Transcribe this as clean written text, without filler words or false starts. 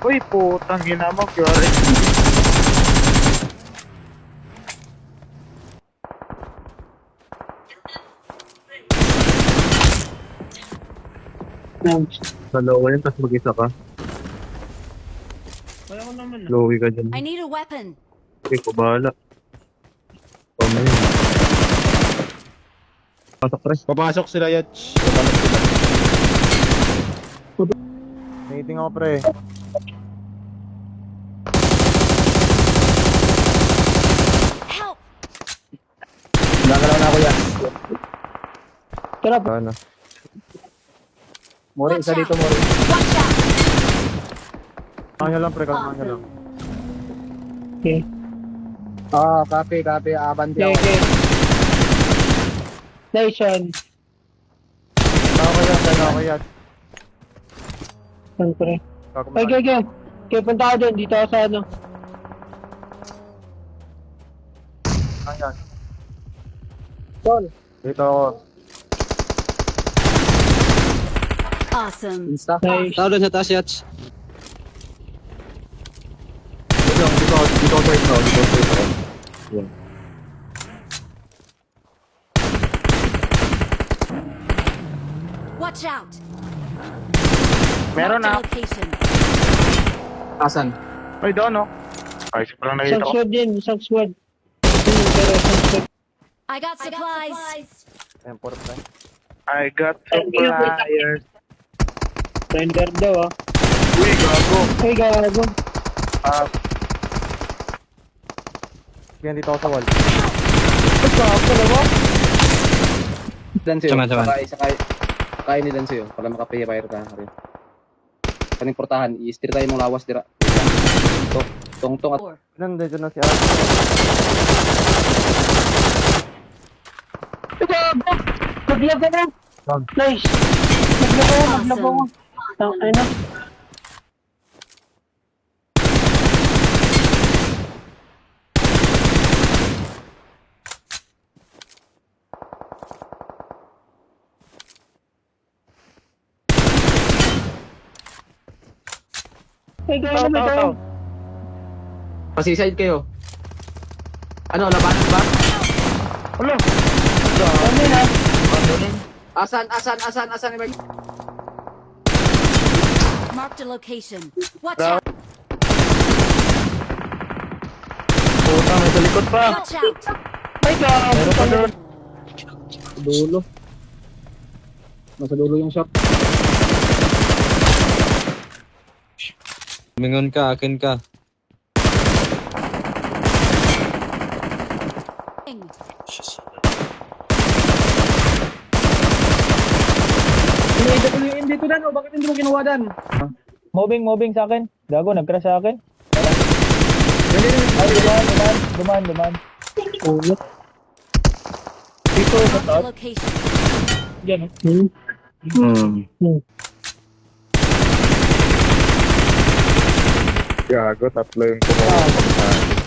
Uy, putang ina mo, Fiore. Dalawa yun, tapos mag-isa ka. Wala ko naman na. Lowy ka dyan. I need a weapon. Okay, kubahala. Tama yun. Pasok pre. Papasok sila, Yatch. Papasok sila. Nating ako pre. Help! Nagalaw na ako, Yatch. Tara, Ano? Mori, Watch isa dito, out. Mori. Watch out! Kanya lang pre, kanya lang. okay. Copy. Abanti Okay, ako. okay. Nice one. Ako yan. Siyempre. Ako Okay, okay. Okay, punta ka dun. Dito ako sa ano. Ayan. Tol. Dito ako. Awesome. Insta. Nice. Tao doon sa taas, Yatch. Dito ako straight ako. Dito ako straight ako. Yan. Watch out! Meron na. Marked a location. Asan? Ay, doon no. Ay, siya palang nakita Isang ko. sword din. Isang sword. Pero isang sword. I got supplies. Ayan, puro pre. I got suppliers. Render daw ah. Uy, gago. Ay, gago. Yan, dito ako sa wall. Ay, gago na ba? Danso yun. Sama. Sakay ni Danso yun. Para makapay-fire ka rin. Kaning portahan, i-steer tayo mong lawas dira. Tong at Nandito na si Ate. Ay, gago. Naglag ka na. Nice. Naglag ako. Ay na. Ay, gago na tayo. pasiside kayo. Ano, labanan ba? Ano na? Asan, Mike? Marked a location. Watch out! Puta, may sa likod pa. Watch out! Ay, gago. Meron pa doon. Dulo. Nasa dulo yung shop. Mingon ka, akin ka. Hindi dito Dan, bakit hindi mo ginawa Dan? Moving sa akin. Gago, nag-crash sa akin. Ay, duman. Ulit. Dito sa Marked a top. location. Yan. Gago, tatlo yung kumuha.